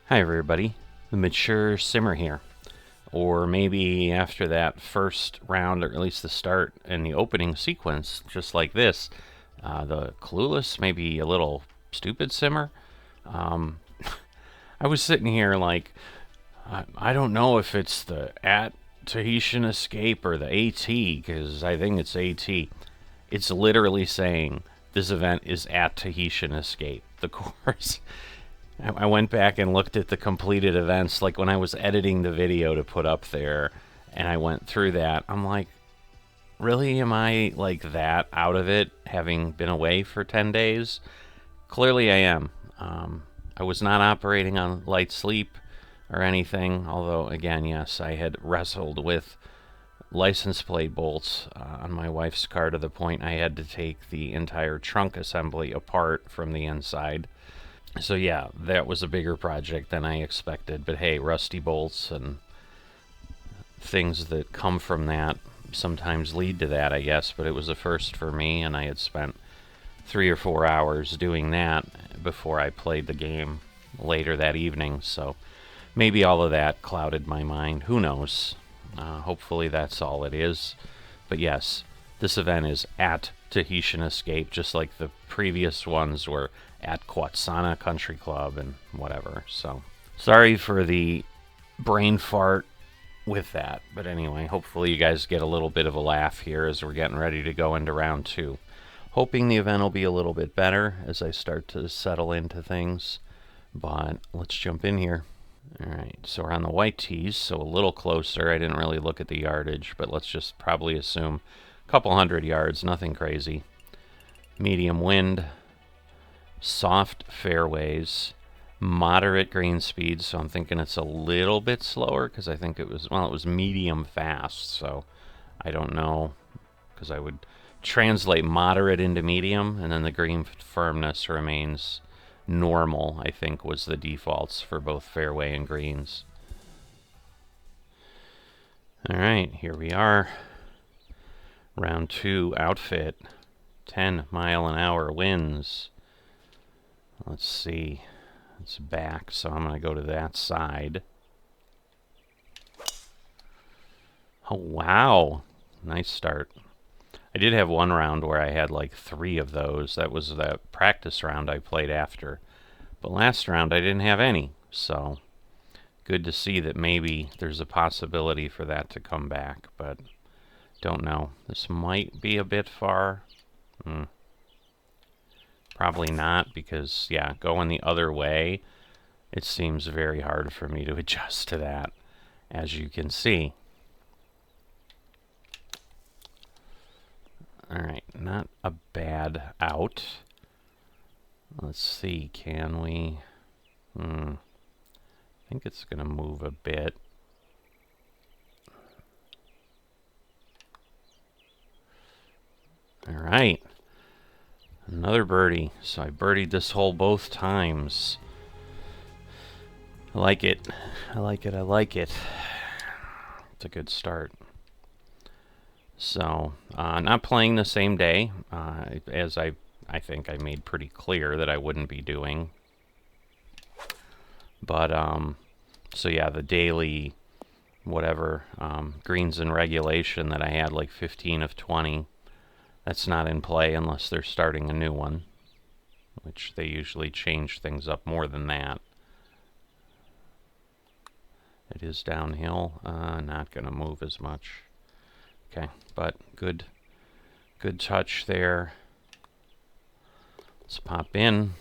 Hi everybody, the Mature Simmer here. Or maybe after that first round, or at least the start and the opening sequence, just like this, the Clueless, maybe a little stupid Simmer. Um, I was sitting here like, I don't know if it's the at Tahitian Escape or the AT, because I think it's AT. It's literally saying this event is at Tahitian Escape, the course. I went back and looked at the completed events, like when I was editing the video to put up there, and I went through that. I'm like, really? Am I like that out of it, having been away for 10 days? Clearly I am. I was not operating on light sleep or anything, although, again, yes, I had wrestled with license plate bolts on my wife's car to the point I had to take the entire trunk assembly apart from the inside. So yeah, that was a bigger project than I expected, but hey, rusty bolts and things that come from that sometimes lead to that, I guess, but it was a first for me, and I had spent 3 or 4 hours doing that before I played the game later that evening, so maybe all of that clouded my mind. Who knows? Hopefully that's all it is. But yes, this event is at Tahitian Escape, just like the previous ones were at Quatsana Country Club and whatever. So sorry for the brain fart with that. But anyway, hopefully you guys get a little bit of a laugh here as we're getting ready to go into round 2. Hoping the event will be a little bit better as I start to settle into things. But let's jump in here. Alright, so we're on the white tees, so a little closer. I didn't really look at the yardage, but let's just probably assume a couple hundred yards, nothing crazy. Medium wind, soft fairways, moderate green speed, so I'm thinking it's a little bit slower because I think it was medium fast, so I don't know, because I would translate moderate into medium, and then the green firmness remains normal, I think, was the defaults for both fairway and greens. Alright, here we are. Round 2 outfit. 10-mile-an-hour winds. Let's see. It's back, so I'm going to go to that side. Oh, wow. Nice start. I did have one round where I had like 3 of those. That was the practice round I played after. But last round I didn't have any, so good to see that maybe there's a possibility for that to come back, but don't know. This might be a bit far. Probably not, because, yeah, going the other way, it seems very hard for me to adjust to that, as you can see. Alright, not a bad out. Let's see, can we... I think it's going to move a bit. Alright. Another birdie. So I birdied this hole both times. I like it. I like it. I like it. It's a good start. So, not playing the same day, as I think I made pretty clear that I wouldn't be doing. But, so yeah, the daily, whatever, greens in regulation that I had, like 15 of 20, that's not in play unless they're starting a new one, which they usually change things up more than that. It is downhill, not going to move as much. Okay, but good touch there. Let's pop in.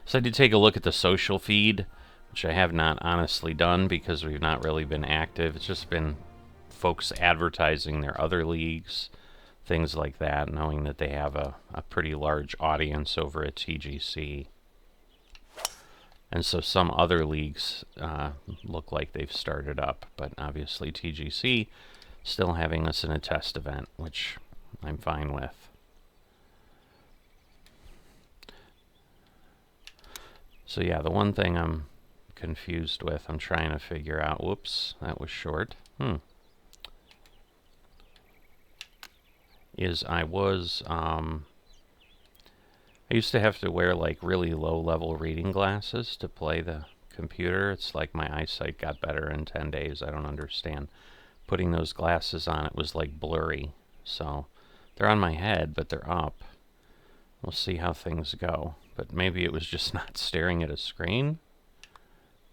So I did take a look at the social feed, which I have not honestly done because we've not really been active. It's just been folks advertising their other leagues, things like that, knowing that they have a pretty large audience over at TGC. And so some other leagues look like they've started up, but obviously TGC still having us in a test event, which I'm fine with. So yeah, the one thing I'm confused with, I'm trying to figure out, whoops, that was short, is I I used to have to wear like really low-level reading glasses to play the computer. It's like my eyesight got better in 10 days. I don't understand. Putting those glasses on, it was like blurry. So they're on my head, but they're up. We'll see how things go. But maybe it was just not staring at a screen.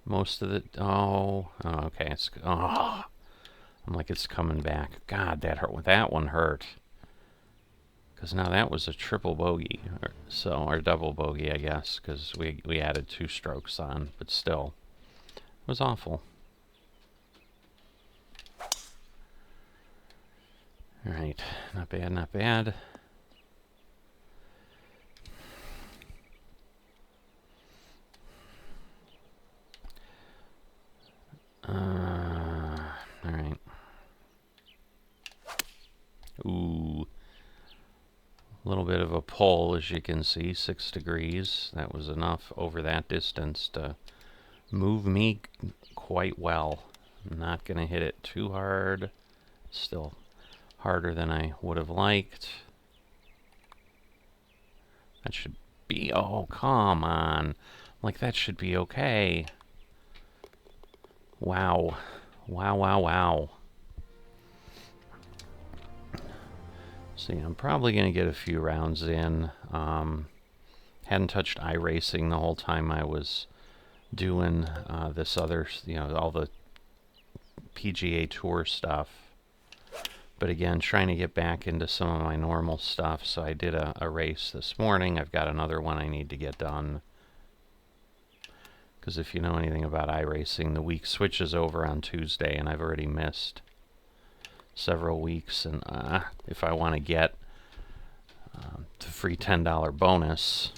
Most of the... Oh, okay. It's... Oh, I'm like, it's coming back. God, that hurt. That one hurt. Because now that was a triple bogey. Or double bogey, I guess. Because we added 2 strokes on. But still. It was awful. Alright. Not bad, not bad. Alright. Ooh. A little bit of a pull, as you can see. 6 degrees. That was enough over that distance to move me quite well. I'm not going to hit it too hard. Still harder than I would have liked. That should be... Oh, come on. Like, that should be okay. Wow. Wow, wow, wow. See, I'm probably going to get a few rounds in. Hadn't touched iRacing the whole time I was doing this other, all the PGA Tour stuff. But again, trying to get back into some of my normal stuff. So I did a race this morning. I've got another one I need to get done. Because if you know anything about iRacing, the week switches over on Tuesday, and I've already missed several weeks. And if I want to get the free $10 bonus,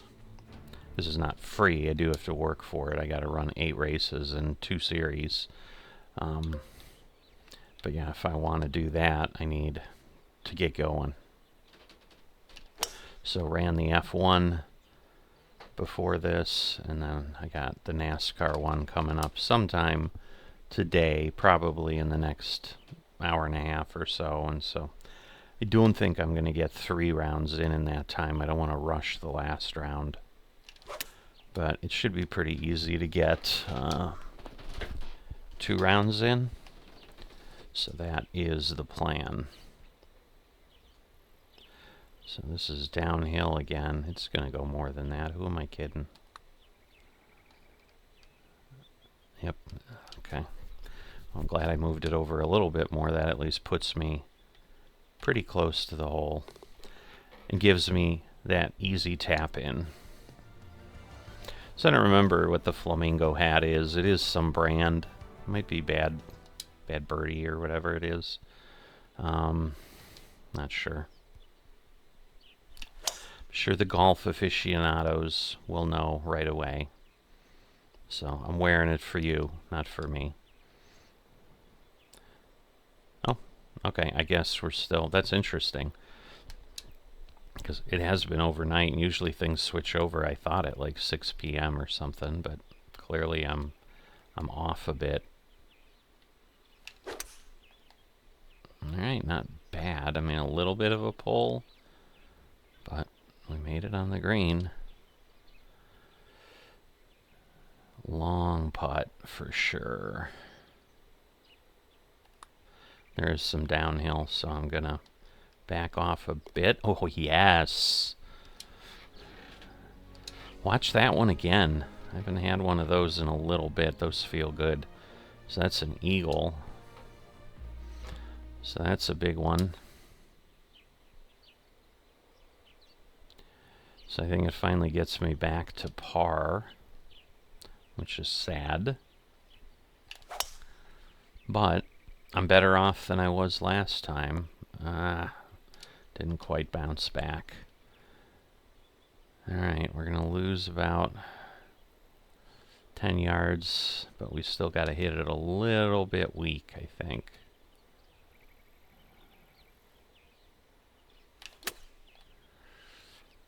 this is not free. I do have to work for it. I got to run 8 races and 2 series. But yeah, if I want to do that, I need to get going. So ran the F1 before this, and then I got the NASCAR one coming up sometime today, probably in the next hour and a half or so. And so I don't think I'm going to get 3 rounds in that time. I don't want to rush the last round. But it should be pretty easy to get 2 rounds in. So that is the plan. So this is downhill again. It's going to go more than that. Who am I kidding? Yep. Okay. Well, I'm glad I moved it over a little bit more. That at least puts me pretty close to the hole and gives me that easy tap in. So I don't remember what the flamingo hat is. It is some brand. It might be Bad Birdie or whatever it is. Not sure. I'm sure the golf aficionados will know right away. So I'm wearing it for you, not for me. Oh, okay. I guess we're still... That's interesting. Because it has been overnight, and usually things switch over, I thought, at like 6 p.m. or something, but clearly I'm off a bit. Alright, not bad. I mean, a little bit of a pull, but we made it on the green. Long putt for sure. There is some downhill, so I'm going to back off a bit. Oh, yes. Watch that one again. I haven't had one of those in a little bit. Those feel good. So that's an eagle. So that's a big one. So I think it finally gets me back to par, which is sad. But I'm better off than I was last time. Didn't quite bounce back. Alright, we're going to lose about 10 yards, but we still got to hit it a little bit weak, I think.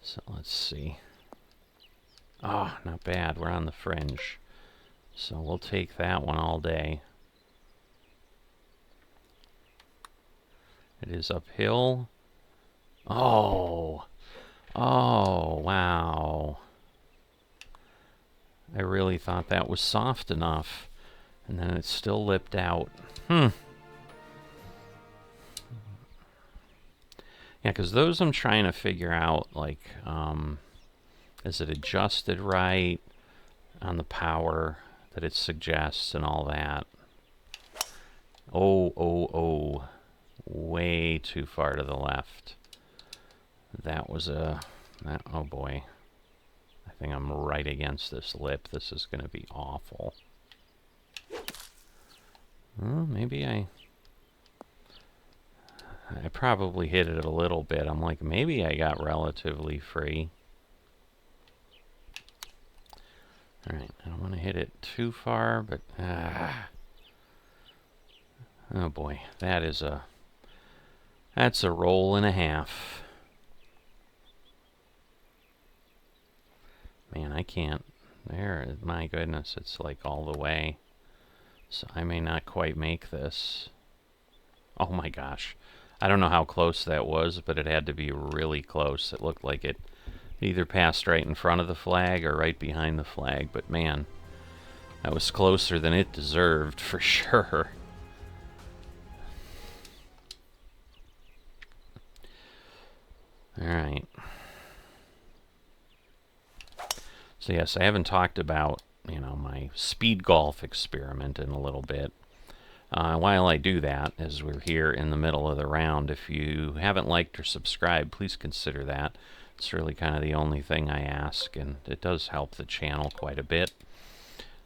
So let's see. Oh, not bad. We're on the fringe. So we'll take that one all day. It is uphill. Oh! Oh, wow. I really thought that was soft enough. And then it still lipped out. Yeah, because those I'm trying to figure out, like, is it adjusted right on the power that it suggests and all that? Oh. Way too far to the left. That was oh boy. I think I'm right against this lip. This is going to be awful. Well, maybe I probably hit it a little bit. I'm like, maybe I got relatively free. Alright, I don't want to hit it too far, but... oh boy, that's a roll and a half. Man, I can't... There, my goodness, it's like all the way. So I may not quite make this. Oh my gosh. I don't know how close that was, but it had to be really close. It looked like it either passed right in front of the flag or right behind the flag, but man, that was closer than it deserved for sure. Alright. So yes, I haven't talked about, you know, my speed golf experiment in a little bit. While I do that, as we're here in the middle of the round, if you haven't liked or subscribed, please consider that. It's really kind of the only thing I ask, and it does help the channel quite a bit.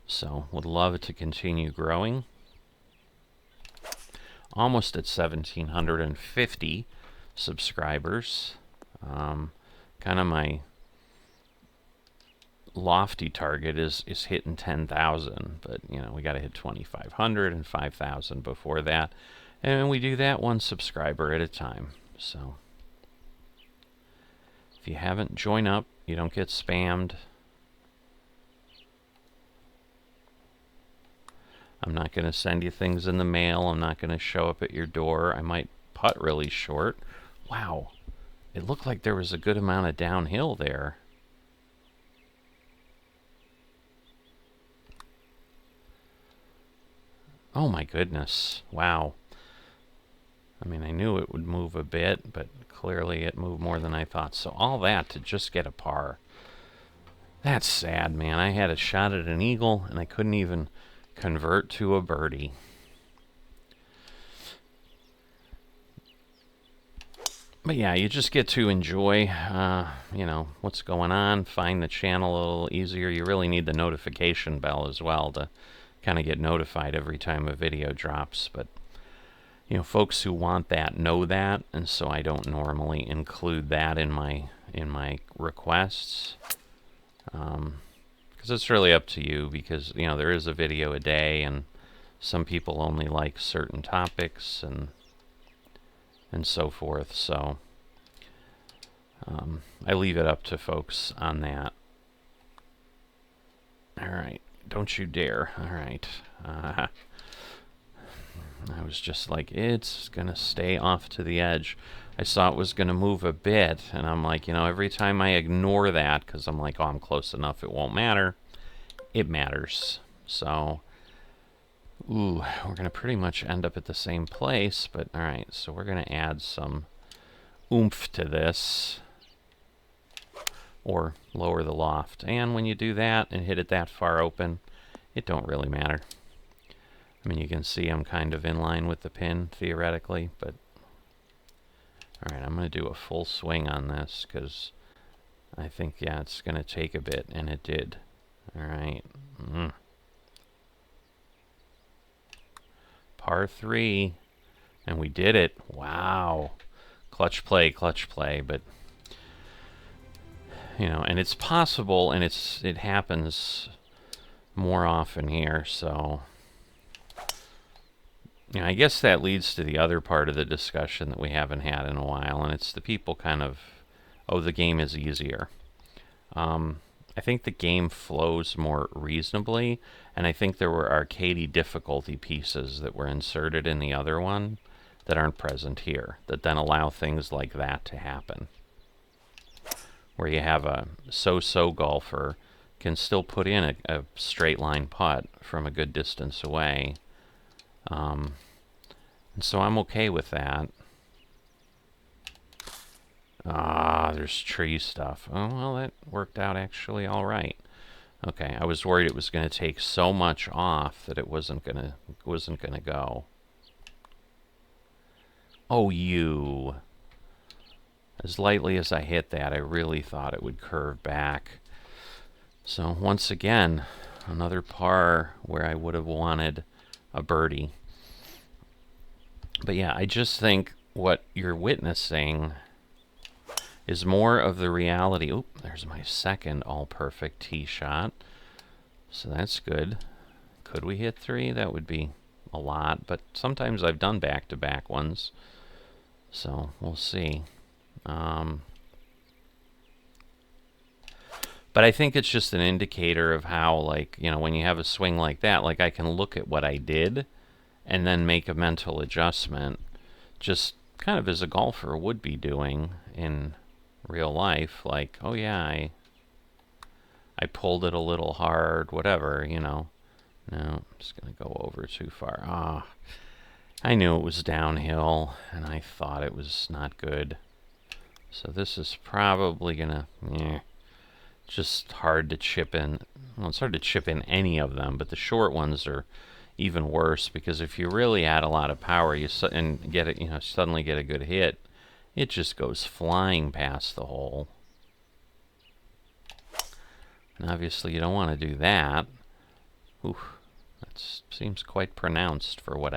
So, would love to continue growing. Almost at 1,750 subscribers. Kind of my lofty target is hitting 10,000, but you know, we got to hit 2,500 and 5,000 before that, and we do that one subscriber at a time. So if you haven't, join up. You don't get spammed. I'm not going to send you things in the mail. I'm not going to show up at your door. I might putt really short. Wow, it looked like there was a good amount of downhill there. Oh my goodness. Wow. I mean, I knew it would move a bit, but clearly it moved more than I thought. So all that to just get a par. That's sad, man. I had a shot at an eagle, and I couldn't even convert to a birdie. But yeah, you just get to enjoy, you know, what's going on, find the channel a little easier. You really need the notification bell as well to kind of get notified every time a video drops. But you know, folks who want that know that, and so I don't normally include that in my requests, because it's really up to you. Because you know, there is a video a day, and some people only like certain topics and so forth. So I leave it up to folks on that. All right. Don't you dare. Alright. I was just like, it's going to stay off to the edge. I saw it was going to move a bit, and I'm like, you know, every time I ignore that, because I'm like, oh, I'm close enough, it won't matter. It matters. So, ooh, we're going to pretty much end up at the same place, but alright, so we're going to add some oomph to this. Or lower the loft. And when you do that and hit it that far open, it don't really matter. I mean, you can see I'm kind of in line with the pin, theoretically, but... Alright, I'm going to do a full swing on this, because I think, yeah, it's going to take a bit, and it did. Alright. Par 3. And we did it. Wow. Clutch play, but... You know, and it's possible, and it happens more often here, so... You know, I guess that leads to the other part of the discussion that we haven't had in a while, and it's the people kind of, oh, the game is easier. I think the game flows more reasonably, and I think there were arcadey difficulty pieces that were inserted in the other one that aren't present here, that then allow things like that to happen. where you have a so-so golfer can still put in a straight line putt from a good distance away. And so I'm okay with that. Ah, there's tree stuff. Oh, well, that worked out actually all right. Okay, I was worried it was going to take so much off that it wasn't gonna go. Oh, you. As lightly as I hit that, I really thought it would curve back. So once again, another par where I would have wanted a birdie. But yeah, I just think what you're witnessing is more of the reality. Oop, there's my second all-perfect tee shot. So that's good. Could we hit 3? That would be a lot, but sometimes I've done back-to-back ones. So we'll see. But I think it's just an indicator of how, like, you know, when you have a swing like that, like, I can look at what I did and then make a mental adjustment, just kind of as a golfer would be doing in real life. Like, oh yeah, I pulled it a little hard, whatever, you know. No, I'm just going to go over too far. Ah, I knew it was downhill, and I thought it was not good. So this is probably going to, just hard to chip in. Well, it's hard to chip in any of them, but the short ones are even worse, because if you really add a lot of power and get it, you know, suddenly get a good hit, it just goes flying past the hole. And obviously you don't want to do that. Oof, that seems quite pronounced for what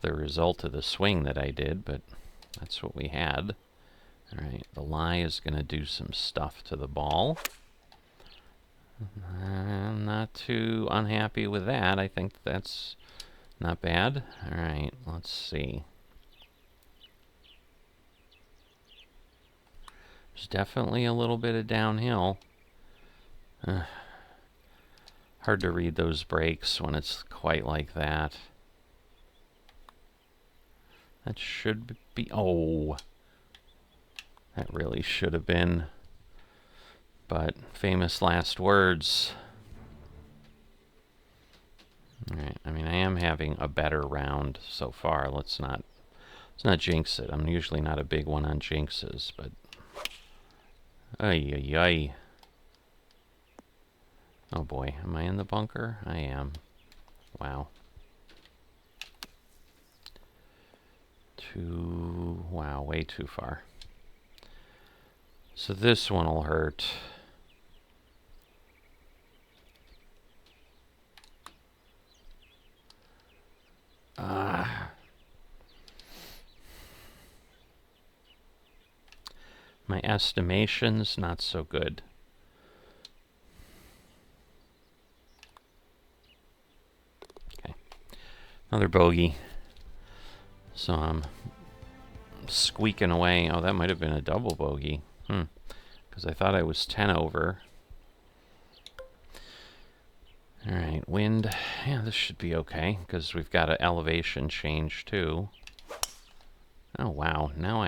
the result of the swing that I did, but that's what we had. All right, the lie is going to do some stuff to the ball. I'm not too unhappy with that. I think that's not bad. All right, let's see. There's definitely a little bit of downhill. Hard to read those breaks when it's quite like that. That should be... Oh! That really should have been. But famous last words. Alright, I mean, I am having a better round so far. Let's not jinx it. I'm usually not a big one on jinxes, but... Ay, ay, ay. Oh boy, am I in the bunker? I am. Wow. Wow, way too far. So this one will hurt. My estimation's not so good. Okay. Another bogey. So I'm squeaking away. Oh, that might have been a double bogey. Because I thought I was 10 over. Alright, wind. Yeah, this should be okay, because we've got an elevation change, too. Oh, wow. Now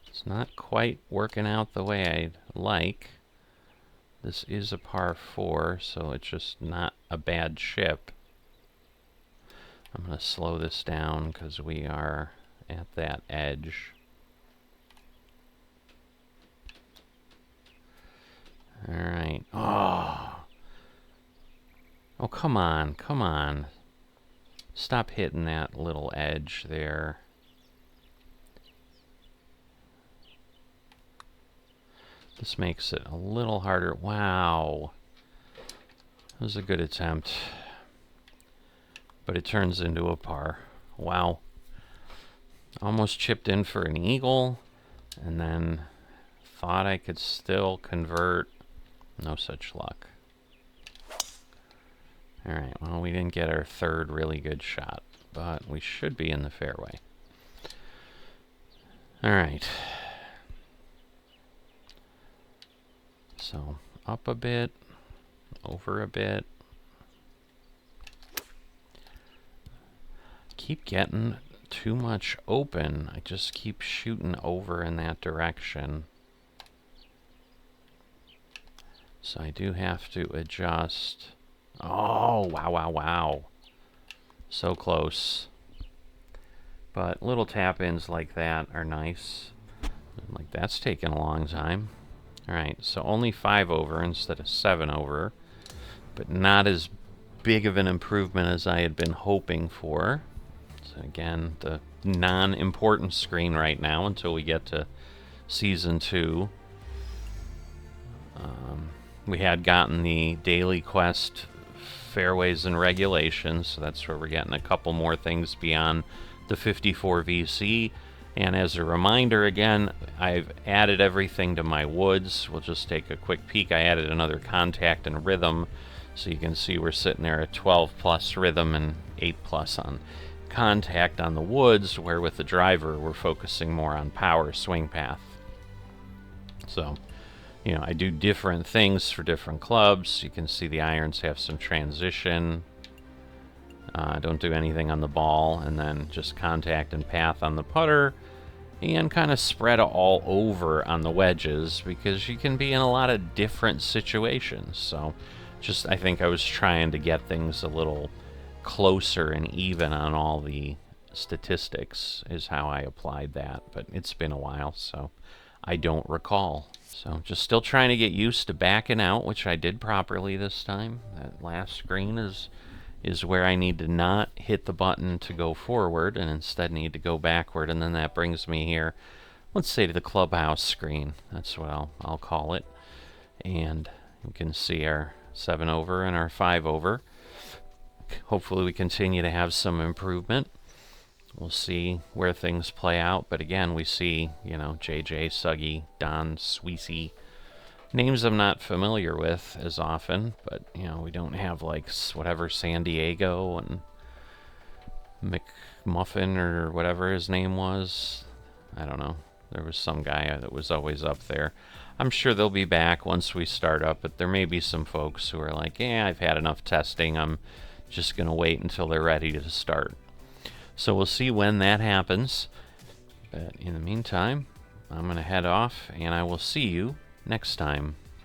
it's not quite working out the way I'd like. This is a par 4, so it's just not a bad chip. I'm going to slow this down, because we are at that edge. Alright. Oh, come on. Come on. Stop hitting that little edge there. This makes it a little harder. Wow. That was a good attempt. But it turns into a par. Wow. Almost chipped in for an eagle. And then thought I could still convert. No such luck. Alright, well, we didn't get our third really good shot, but we should be in the fairway. Alright. So, up a bit, over a bit. Keep getting too much open. I just keep shooting over in that direction. So I do have to adjust. Oh, wow, wow, wow. So close. But little tap-ins like that are nice. Like, that's taking a long time. Alright, so only 5 over instead of 7 over. But not as big of an improvement as I had been hoping for. So again, the non-important screen right now until we get to Season 2. We had gotten the daily quest fairways and regulations, so that's where we're getting a couple more things beyond the 54 VC. And as a reminder, again, I've added everything to my woods. We'll just take a quick peek. I added another contact and rhythm, so you can see we're sitting there at 12 plus rhythm and 8 plus on contact on the woods, where with the driver we're focusing more on power swing path. So, you know, I do different things for different clubs. You can see the irons have some transition. Don't do anything on the ball, and then just contact and path on the putter, and kind of spread all over on the wedges, because you can be in a lot of different situations. So just, I think I was trying to get things a little closer and even on all the statistics is how I applied that, but it's been a while, so I don't recall. So just still trying to get used to backing out, which I did properly this time. That last screen is where I need to not hit the button to go forward and instead need to go backward, and then that brings me here, let's say, to the clubhouse screen. That's what I'll call it. And you can see our 7 over and our 5 over. Hopefully we continue to have some improvement. We'll see where things play out, but again, we see, you know, JJ, Suggy, Don, Sweezy, names I'm not familiar with as often, but, you know, we don't have, like, whatever, San Diego and McMuffin or whatever his name was. I don't know. There was some guy that was always up there. I'm sure they'll be back once we start up, but there may be some folks who are like, yeah, I've had enough testing. I'm just going to wait until they're ready to start. So we'll see when that happens. But in the meantime, I'm going to head off, and I will see you next time.